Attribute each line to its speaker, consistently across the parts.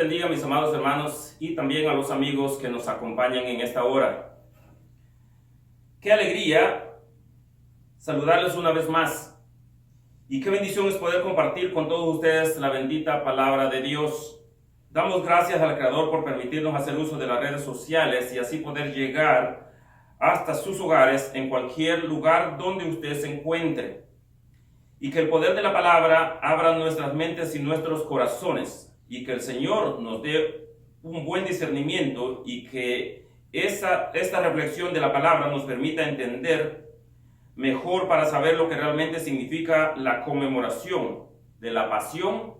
Speaker 1: bendiga, mis amados hermanos, y también a los amigos que nos acompañan en esta hora. Qué alegría saludarles una vez más. Y qué bendición es poder compartir con todos ustedes la bendita palabra de Dios. Damos gracias al Creador por permitirnos hacer uso de las redes sociales y así poder llegar hasta sus hogares en cualquier lugar donde usted se encuentre. Y que el poder de la palabra abra nuestras mentes y nuestros corazones. Y que el Señor nos dé un buen discernimiento y que esta reflexión de la palabra nos permita entender mejor para saber lo que realmente significa la conmemoración de la pasión,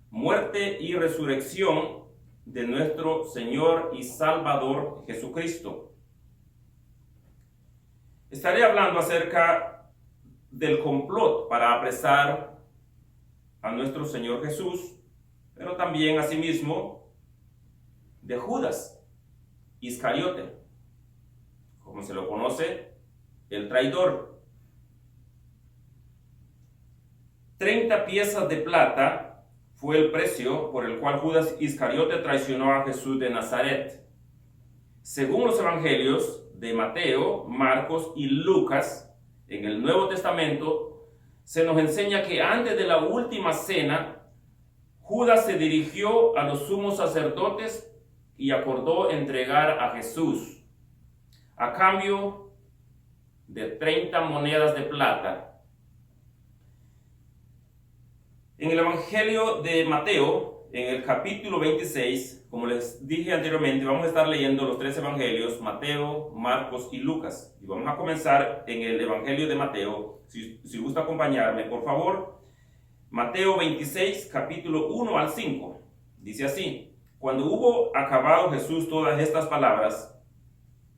Speaker 1: muerte y resurrección de nuestro Señor y Salvador Jesucristo. Estaré hablando acerca del complot para apresar a nuestro Señor Jesús, pero también asimismo de Judas Iscariote, como se lo conoce, el traidor. 30 piezas de plata fue el precio por el cual Judas Iscariote traicionó a Jesús de Nazaret. Según los evangelios de Mateo, Marcos y Lucas, en el Nuevo Testamento, se nos enseña que antes de la última cena, Judas se dirigió a los sumos sacerdotes y acordó entregar a Jesús a cambio de 30 monedas de plata. En el Evangelio de Mateo, en el capítulo 26, como les dije anteriormente, vamos a estar leyendo los 3 evangelios, Mateo, Marcos y Lucas. Y vamos a comenzar en el Evangelio de Mateo. Si gusta acompañarme, por favor. Mateo 26, capítulo 1 al 5. Dice así: Cuando hubo acabado Jesús todas estas palabras,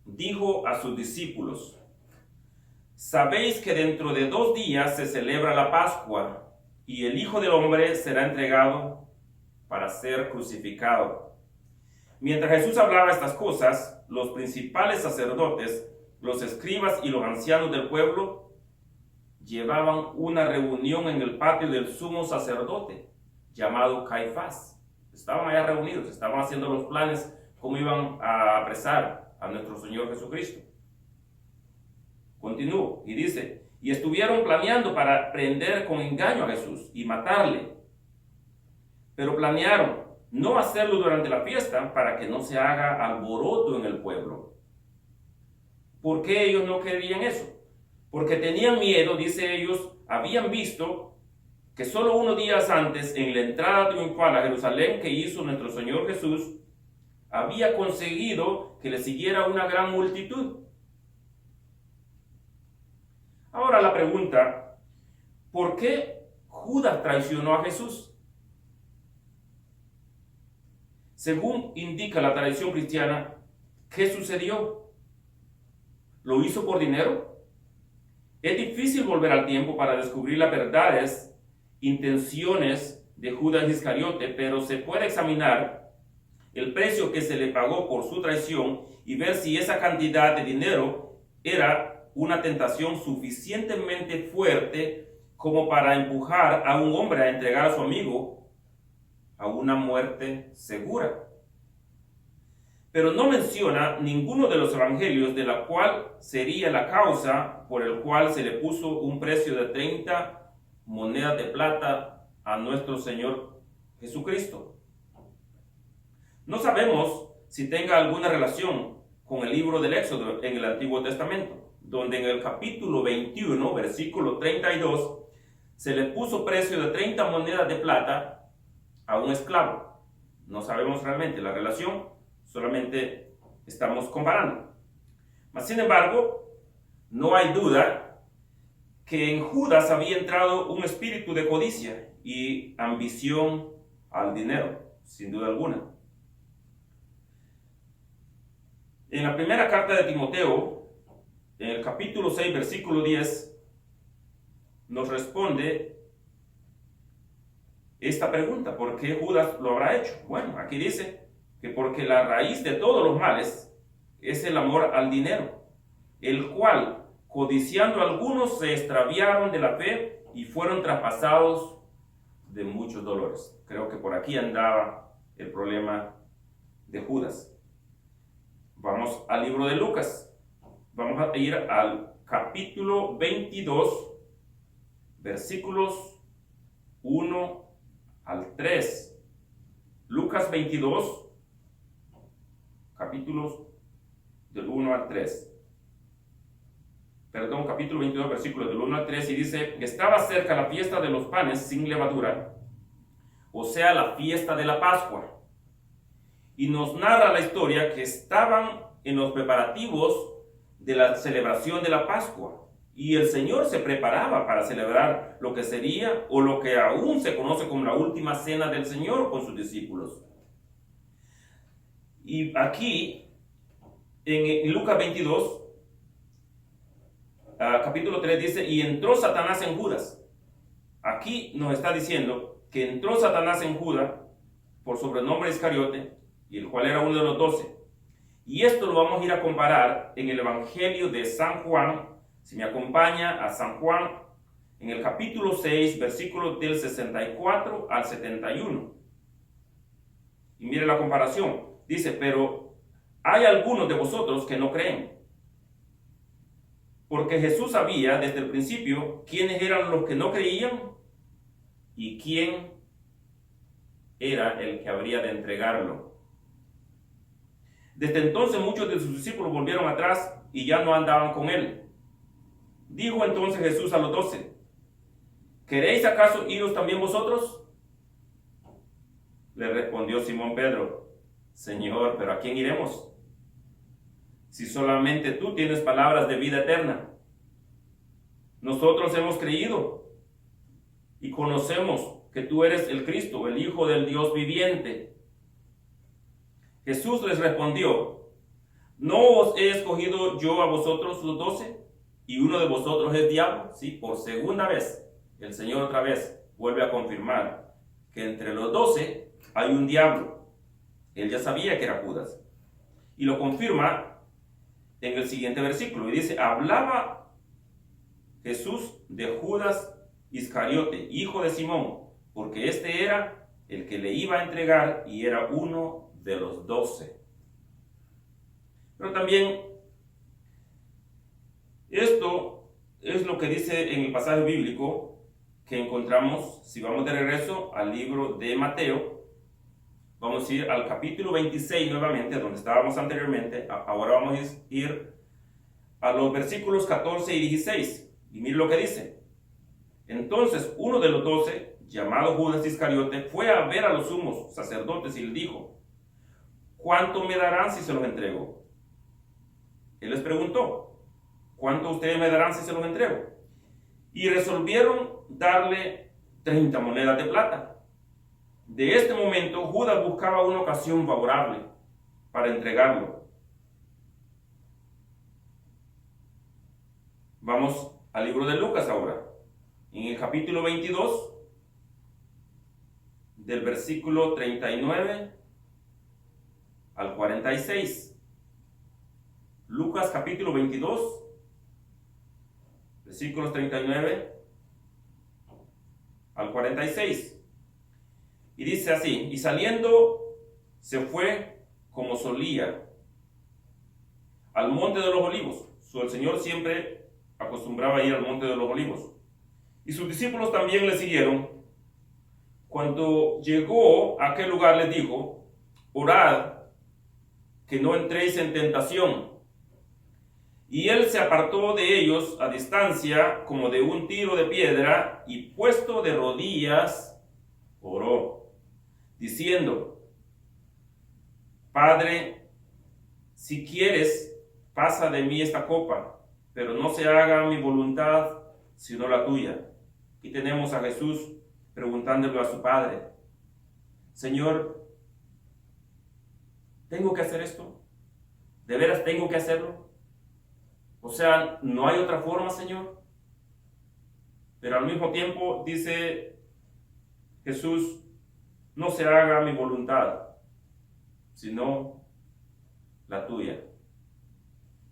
Speaker 1: dijo a sus discípulos: Sabéis que dentro de 2 días se celebra la Pascua, y el Hijo del Hombre será entregado para ser crucificado. Mientras Jesús hablaba estas cosas, los principales sacerdotes, los escribas y los ancianos del pueblo llevaban una reunión en el patio del sumo sacerdote, llamado Caifás. Estaban allá reunidos, estaban haciendo los planes cómo iban a apresar a nuestro Señor Jesucristo. Continúo y dice: y estuvieron planeando para prender con engaño a Jesús y matarle. Pero planearon no hacerlo durante la fiesta para que no se haga alboroto en el pueblo. ¿Por qué ellos no querían eso? Porque tenían miedo, dice ellos, habían visto que solo unos días antes, en la entrada triunfal a Jerusalén que hizo nuestro Señor Jesús, había conseguido que le siguiera una gran multitud. Ahora la pregunta: ¿por qué Judas traicionó a Jesús? Según indica la tradición cristiana, ¿qué sucedió? ¿Lo hizo por dinero? Es difícil volver al tiempo para descubrir las verdaderas intenciones de Judas Iscariote, pero se puede examinar el precio que se le pagó por su traición y ver si esa cantidad de dinero era una tentación suficientemente fuerte como para empujar a un hombre a entregar a su amigo a una muerte segura. Pero no menciona ninguno de los evangelios de la cual sería la causa por el cual se le puso un precio de 30 monedas de plata a nuestro Señor Jesucristo. No sabemos si tenga alguna relación con el libro del Éxodo en el Antiguo Testamento, donde en el capítulo 21, versículo 32, se le puso precio de 30 monedas de plata a un esclavo. No sabemos realmente la relación, solamente estamos comparando. Mas sin embargo, no hay duda que en Judas había entrado un espíritu de codicia y ambición al dinero, sin duda alguna. En la primera carta de Timoteo, en el capítulo 6, versículo 10, nos responde esta pregunta: ¿por qué Judas lo habrá hecho? Bueno, aquí dice que porque la raíz de todos los males es el amor al dinero, el cual, codiciando algunos, se extraviaron de la fe y fueron traspasados de muchos dolores. Creo que por aquí andaba el problema de Judas. Vamos al libro de Lucas. Vamos a ir al capítulo 22, versículos 1 al 3. Lucas 22, capítulos del 1 al 3. Perdón, capítulo 22, versículos del 1 al 3, y dice: estaba cerca la fiesta de los panes sin levadura, o sea, la fiesta de la Pascua. Y nos narra la historia que estaban en los preparativos de la celebración de la Pascua. Y el Señor se preparaba para celebrar lo que sería, o lo que aún se conoce como la última cena del Señor con sus discípulos. Y aquí, en Lucas 22, capítulo 3 dice: y entró Satanás en Judas. Aquí nos está diciendo que entró Satanás en Judas, por sobrenombre Iscariote, y el cual era uno de los 12. Y esto lo vamos a ir a comparar en el Evangelio de San Juan. Si me acompaña a San Juan, en el capítulo 6, versículos del 64 al 71. Y mire la comparación. Dice: pero hay algunos de vosotros que no creen. Porque Jesús sabía desde el principio quiénes eran los que no creían y quién era el que habría de entregarlo. Desde entonces muchos de sus discípulos volvieron atrás y ya no andaban con él. Dijo entonces Jesús a los 12: ¿queréis acaso iros también vosotros? Le respondió Simón Pedro: Señor, ¿pero a quién iremos? Si solamente tú tienes palabras de vida eterna. Nosotros hemos creído y conocemos que tú eres el Cristo, el Hijo del Dios viviente. Jesús les respondió: ¿no os he escogido yo a vosotros los 12? ¿Y uno de vosotros es diablo? Sí, por segunda vez, el Señor otra vez vuelve a confirmar que entre los 12 hay un diablo. Él ya sabía que era Judas. Y lo confirma en el siguiente versículo. Y dice: hablaba Jesús de Judas Iscariote, hijo de Simón, porque este era el que le iba a entregar y era uno de los 12. Pero también esto es lo que dice en el pasaje bíblico que encontramos. Si vamos de regreso al libro de Mateo, vamos a ir al capítulo 26 nuevamente, donde estábamos anteriormente. Ahora vamos a ir a los versículos 14 y 16. Y mire lo que dice: entonces uno de los 12, llamado Judas Iscariote, fue a ver a los sumos sacerdotes y les dijo: ¿cuánto me darán si se los entrego? Él les preguntó: ¿cuánto ustedes me darán si se los entrego? Y resolvieron darle 30 monedas de plata. De este momento Judas buscaba una ocasión favorable para entregarlo. Vamos al libro de Lucas ahora. En el capítulo 22, del versículo 39 al 46. Lucas capítulo 22, versículos 39 al 46. Y dice así: y saliendo se fue como solía al monte de los olivos. El Señor siempre acostumbraba a ir al monte de los olivos. Y sus discípulos también le siguieron. Cuando llegó a aquel lugar les dijo: orad que no entréis en tentación. Y él se apartó de ellos a distancia como de un tiro de piedra, y puesto de rodillas oró, diciendo: Padre, si quieres, pasa de mí esta copa, pero no se haga mi voluntad sino la tuya. Aquí tenemos a Jesús preguntándole a su Padre: Señor, ¿tengo que hacer esto? ¿De veras tengo que hacerlo? O sea, ¿no hay otra forma, Señor? Pero al mismo tiempo dice Jesús: no se haga mi voluntad, sino la tuya.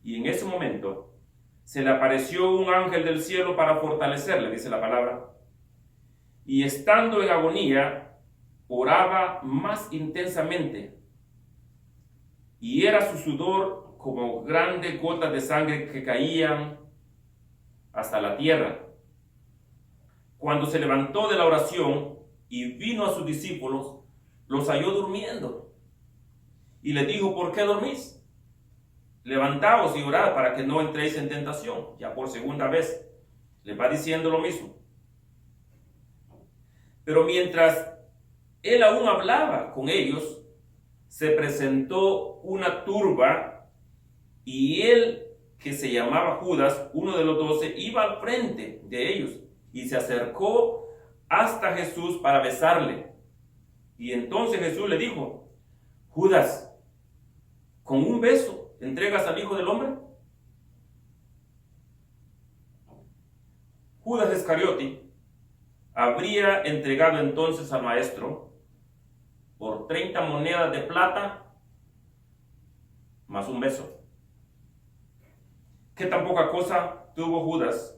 Speaker 1: Y en ese momento se le apareció un ángel del cielo para fortalecerle, dice la palabra. Y estando en agonía, oraba más intensamente, y era su sudor como grandes gotas de sangre que caían hasta la tierra. Cuando se levantó de la oración y vino a sus discípulos, los halló durmiendo. Y les dijo: ¿por qué dormís? Levantaos y orad para que no entréis en tentación. Ya por segunda vez les va diciendo lo mismo. Pero mientras él aún hablaba con ellos, se presentó una turba, y él, que se llamaba Judas, uno de los 12, iba al frente de ellos y se acercó hasta Jesús para besarle. Y entonces Jesús le dijo: Judas, ¿con un beso entregas al Hijo del Hombre? Judas Iscariote habría entregado entonces al Maestro por 30 monedas de plata más un beso. Qué tan poca cosa tuvo Judas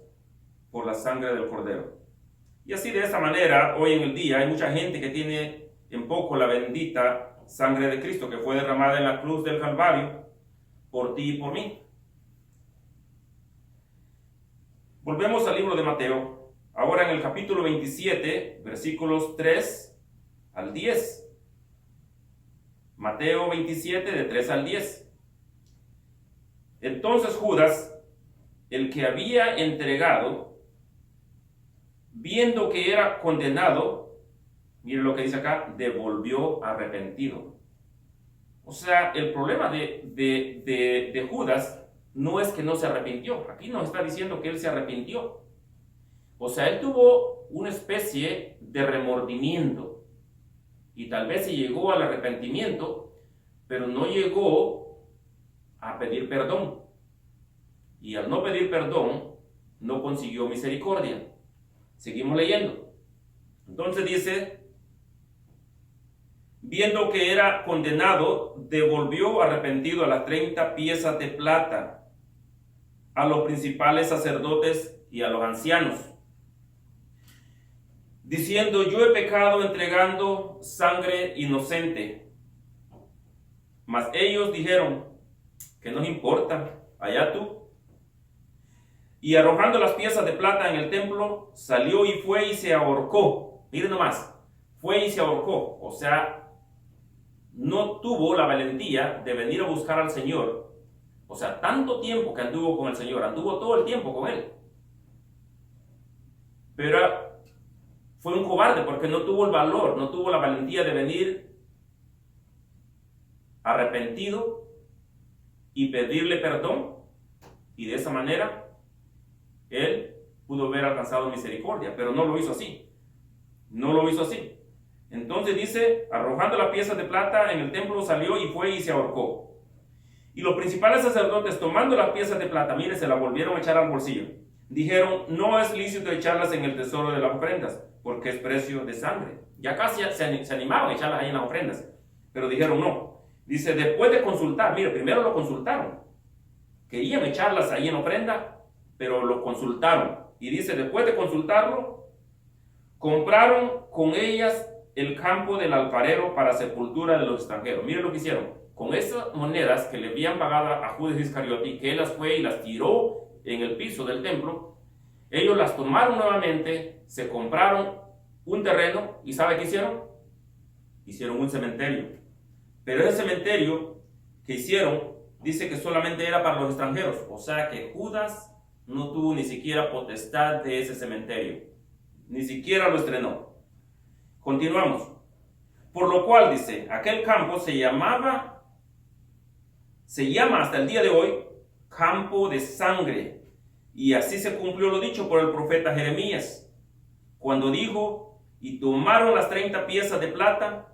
Speaker 1: por la sangre del Cordero. Y así, de esa manera, hoy en el día hay mucha gente que tiene en poco la bendita sangre de Cristo, que fue derramada en la cruz del Calvario por ti y por mí. Volvemos al libro de Mateo, ahora en el capítulo 27, versículos 3 al 10. Mateo 27, de 3 al 10. Entonces Judas, el que había entregado, viendo que era condenado, mire lo que dice acá, devolvió arrepentido. O sea, el problema de Judas no es que no se arrepintió. Aquí nos está diciendo que él se arrepintió. O sea, él tuvo una especie de remordimiento. Y tal vez se llegó al arrepentimiento, pero no llegó a pedir perdón. Y al no pedir perdón, no consiguió misericordia. Seguimos leyendo. Entonces dice: viendo que era condenado, devolvió arrepentido a las 30 piezas de plata a los principales sacerdotes y a los ancianos, diciendo: yo he pecado entregando sangre inocente. Mas ellos dijeron: ¿qué nos importa? Allá tú. Y arrojando las piezas de plata en el templo, salió y fue y se ahorcó. Miren nomás, fue y se ahorcó. O sea, no tuvo la valentía de venir a buscar al Señor. O sea, tanto tiempo que anduvo con el Señor, anduvo todo el tiempo con Él. Pero fue un cobarde porque no tuvo el valor, no tuvo la valentía de venir arrepentido y pedirle perdón. Y de esa manera él pudo haber alcanzado misericordia, pero no lo hizo así. No lo hizo así. Entonces dice: arrojando las piezas de plata en el templo, salió y fue y se ahorcó. Y los principales sacerdotes, tomando las piezas de plata, mire, se las volvieron a echar al bolsillo. Dijeron: no es lícito echarlas en el tesoro de las ofrendas, porque es precio de sangre. Ya casi se animaban a echarlas ahí en las ofrendas, pero dijeron no. Dice: después de consultar, mire, primero lo consultaron. Querían echarlas ahí en ofrenda, pero lo consultaron. Y dice: después de consultarlo, compraron con ellas el campo del alfarero para sepultura de los extranjeros. Miren lo que hicieron. Con esas monedas que le habían pagado a Judas Iscariote, que él las fue y las tiró en el piso del templo, ellos las tomaron nuevamente, se compraron un terreno, y ¿sabe qué hicieron? Hicieron un cementerio. Pero ese cementerio que hicieron, dice que solamente era para los extranjeros. O sea que Judas no tuvo ni siquiera potestad de ese cementerio. Ni siquiera lo estrenó. Continuamos. Por lo cual, dice, aquel campo se llama hasta el día de hoy campo de sangre. Y así se cumplió lo dicho por el profeta Jeremías, cuando dijo: y tomaron las 30 piezas de plata,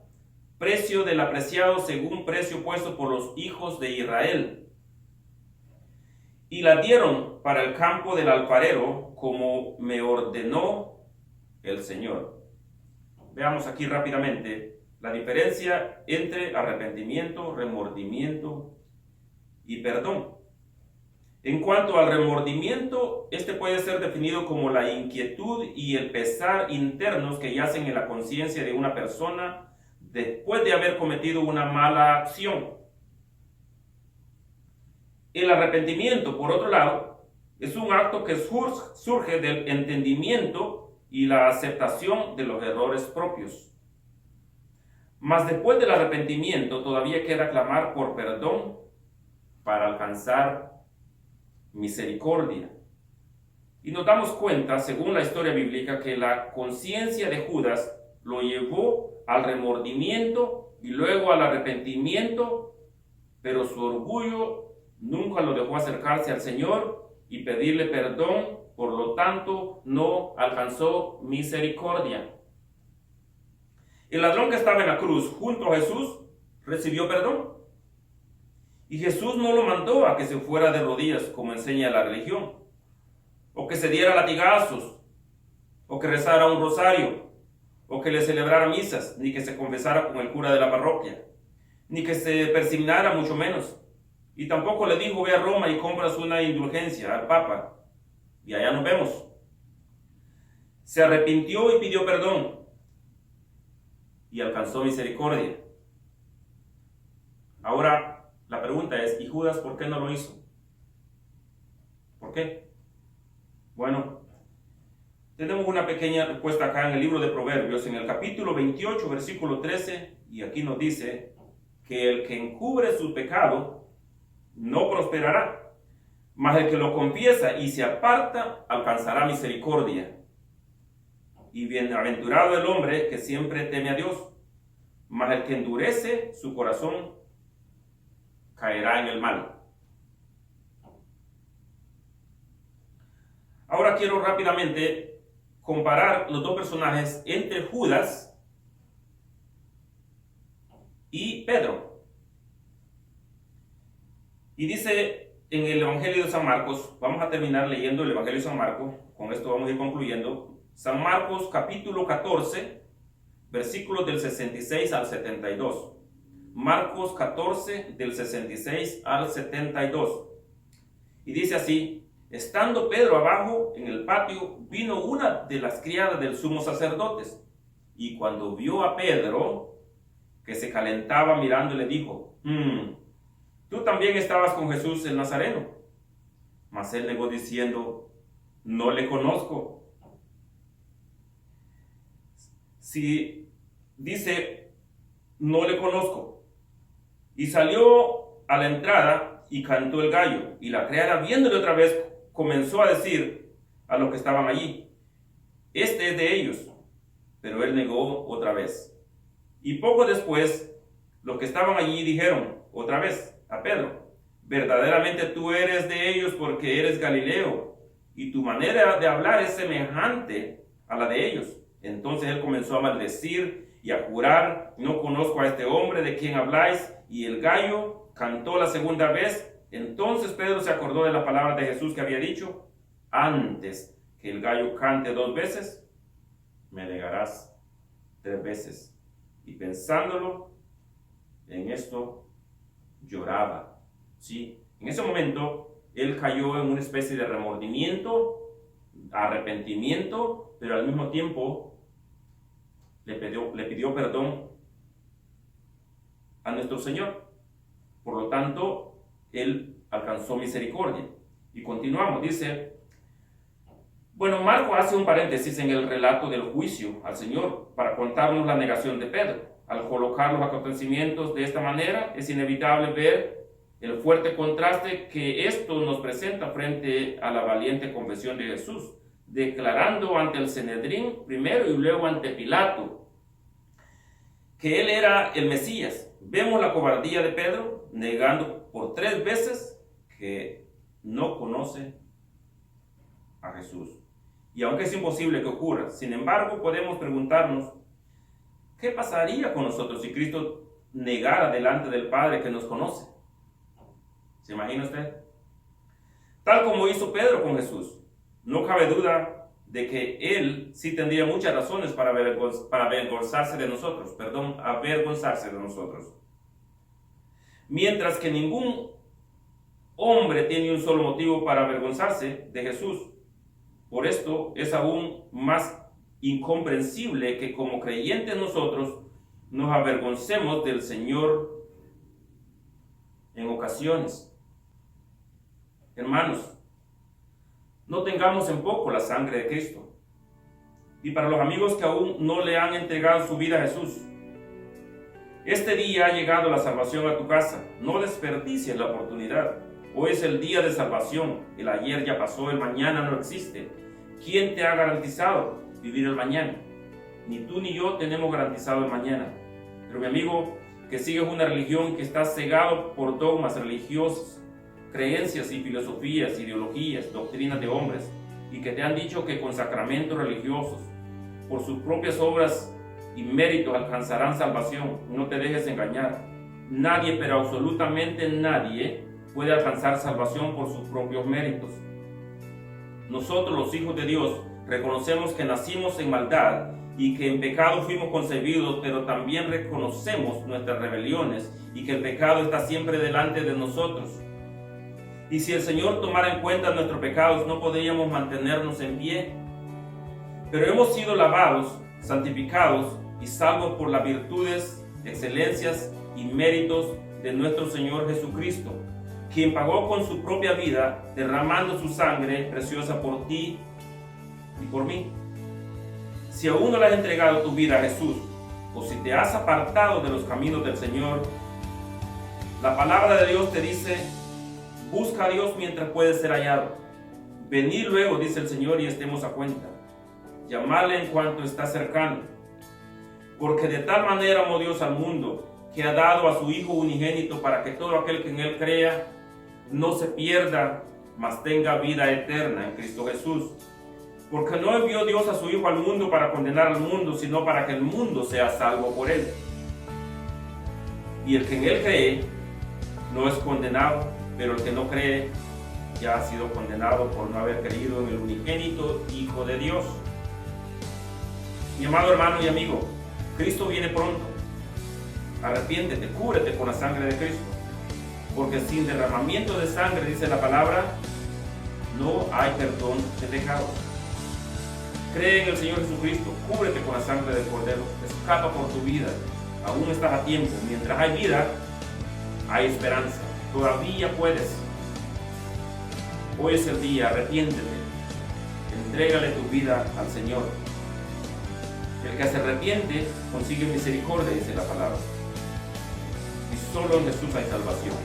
Speaker 1: precio del apreciado según precio puesto por los hijos de Israel, y la dieron para el campo del alfarero, como me ordenó el Señor. Veamos aquí rápidamente la diferencia entre arrepentimiento, remordimiento y perdón. En cuanto al remordimiento, este puede ser definido como la inquietud y el pesar internos que yacen en la conciencia de una persona después de haber cometido una mala acción. El arrepentimiento, por otro lado, es un acto que surge del entendimiento y la aceptación de los errores propios. Mas después del arrepentimiento todavía queda clamar por perdón para alcanzar misericordia. Y nos damos cuenta, según la historia bíblica, que la conciencia de Judas lo llevó al remordimiento y luego al arrepentimiento, pero su orgullo nunca lo dejó acercarse al Señor y pedirle perdón, por lo tanto no alcanzó misericordia. El ladrón que estaba en la cruz junto a Jesús recibió perdón. Y Jesús no lo mandó a que se fuera de rodillas, como enseña la religión, o que se diera latigazos, o que rezara un rosario, o que le celebrara misas, ni que se confesara con el cura de la parroquia, ni que se persignara, mucho menos. Y tampoco le dijo: ve a Roma y compras una indulgencia al Papa, y allá nos vemos. Se arrepintió y pidió perdón, y alcanzó misericordia. Ahora, la pregunta es: ¿y Judas por qué no lo hizo? ¿Por qué? Bueno, tenemos una pequeña respuesta acá en el libro de Proverbios, en el capítulo 28, versículo 13, y aquí nos dice que el que encubre su pecado no prosperará, mas el que lo confiesa y se aparta alcanzará misericordia. Y bienaventurado el hombre que siempre teme a Dios, mas el que endurece su corazón caerá en el mal. Ahora quiero rápidamente comparar los dos personajes entre Judas y Pedro. Y dice en el Evangelio de San Marcos, vamos a terminar leyendo el Evangelio de San Marcos, con esto vamos a ir concluyendo. San Marcos capítulo 14, versículos del 66 al 72. Marcos 14, del 66 al 72. Y dice así: estando Pedro abajo en el patio, vino una de las criadas del sumo sacerdote, y cuando vio a Pedro, que se calentaba mirándole, dijo: tú también estabas con Jesús el Nazareno. Mas él negó diciendo: no le conozco. Si dice: no le conozco. Y salió a la entrada y cantó el gallo. Y la criada, viéndole otra vez, comenzó a decir a los que estaban allí: este es de ellos. Pero él negó otra vez. Y poco después, los que estaban allí dijeron otra vez a Pedro: verdaderamente tú eres de ellos, porque eres Galileo, y tu manera de hablar es semejante a la de ellos. Entonces él comenzó a maldecir y a jurar: no conozco a este hombre de quien habláis. Y el gallo cantó la segunda vez. Entonces Pedro se acordó de la palabra de Jesús que había dicho: antes que el gallo cante 2 veces, me negarás 3 veces. Y pensándolo en esto, lloraba. ¿Sí? En ese momento, él cayó en una especie de remordimiento, arrepentimiento, pero al mismo tiempo le pidió perdón a nuestro Señor. Por lo tanto, él alcanzó misericordia. Y continuamos, dice, bueno, Marco hace un paréntesis en el relato del juicio al Señor para contarnos la negación de Pedro. Al colocar los acontecimientos de esta manera, es inevitable ver el fuerte contraste que esto nos presenta frente a la valiente confesión de Jesús, declarando ante el Sanedrín primero y luego ante Pilato que él era el Mesías. Vemos la cobardía de Pedro, negando por 3 veces que no conoce a Jesús. Y aunque es imposible que ocurra, sin embargo, podemos preguntarnos: ¿qué pasaría con nosotros si Cristo negara delante del Padre que nos conoce? ¿Se imagina usted? Tal como hizo Pedro con Jesús, no cabe duda de que él sí tendría muchas razones para avergonzarse de nosotros, avergonzarse de nosotros. Mientras que ningún hombre tiene un solo motivo para avergonzarse de Jesús. Por esto es aún más incomprensible que como creyentes nosotros nos avergoncemos del Señor en ocasiones. Hermanos, no tengamos en poco la sangre de Cristo. Y para los amigos que aún no le han entregado su vida a Jesús, este día ha llegado la salvación a tu casa. No desperdicies la oportunidad. Hoy es el día de salvación. El ayer ya pasó, el mañana no existe. ¿Quién te ha garantizado vivir el mañana? Ni tú ni yo tenemos garantizado el mañana. Pero mi amigo, que sigues una religión que está cegado por dogmas religiosos, creencias y filosofías, ideologías, doctrinas de hombres, y que te han dicho que con sacramentos religiosos, por sus propias obras y méritos alcanzarán salvación, no te dejes engañar. Nadie, pero absolutamente nadie, puede alcanzar salvación por sus propios méritos. Nosotros, los hijos de Dios, reconocemos que nacimos en maldad y que en pecado fuimos concebidos, pero también reconocemos nuestras rebeliones y que el pecado está siempre delante de nosotros. Y si el Señor tomara en cuenta nuestros pecados, no podríamos mantenernos en pie. Pero hemos sido lavados, santificados y salvos por las virtudes, excelencias y méritos de nuestro Señor Jesucristo, quien pagó con su propia vida, derramando su sangre preciosa por ti y por mí. Si aún no le has entregado tu vida a Jesús, o si te has apartado de los caminos del Señor, la palabra de Dios te dice: busca a Dios mientras puede ser hallado. Venid luego, dice el Señor, y estemos a cuenta. Llamadle en cuanto está cercano. Porque de tal manera amó Dios al mundo, que ha dado a su Hijo unigénito, para que todo aquel que en Él crea no se pierda, mas tenga vida eterna en Cristo Jesús. Porque no envió Dios a su Hijo al mundo para condenar al mundo, sino para que el mundo sea salvo por Él. Y el que en Él cree no es condenado, pero el que no cree ya ha sido condenado por no haber creído en el unigénito Hijo de Dios. Mi amado hermano y amigo, Cristo viene pronto. Arrepiéntete, cúbrete con la sangre de Cristo, porque sin derramamiento de sangre, dice la palabra, no hay perdón de pecados. Cree en el Señor Jesucristo, cúbrete con la sangre del Cordero, escapa por tu vida, aún estás a tiempo. Mientras hay vida, hay esperanza, todavía puedes. Hoy es el día, arrepiéntete, entrégale tu vida al Señor. El que se arrepiente consigue misericordia, dice la palabra. Y solo en Jesús hay salvación.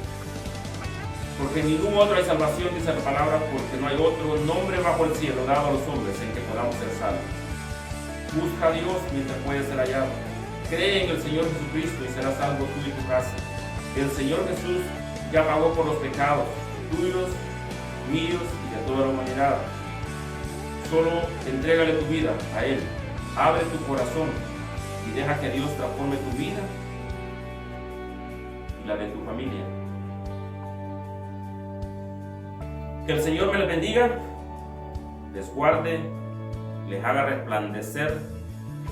Speaker 1: Porque en ningún otro hay salvación, dice la palabra, porque no hay otro nombre bajo el cielo dado a los hombres en que podamos ser salvos. Busca a Dios mientras puede ser hallado. Cree en el Señor Jesucristo y serás salvo tú y tu casa. El Señor Jesús ya pagó por los pecados tuyos, míos y de toda la humanidad. Solo entrégale tu vida a Él. Abre tu corazón y deja que Dios transforme tu vida y la de tu familia. Que el Señor me les bendiga, les guarde, les haga resplandecer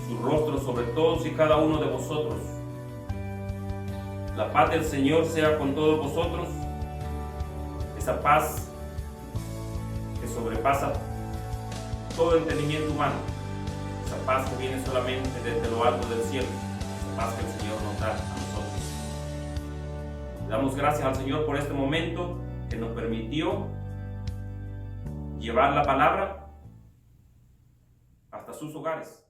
Speaker 1: su rostro sobre todos y cada uno de vosotros. La paz del Señor sea con todos vosotros, esa paz que sobrepasa todo entendimiento humano, esa paz que viene solamente desde lo alto del cielo, esa paz que el Señor nos da a nosotros. Le damos gracias al Señor por este momento que nos permitió llevar la palabra hasta sus hogares.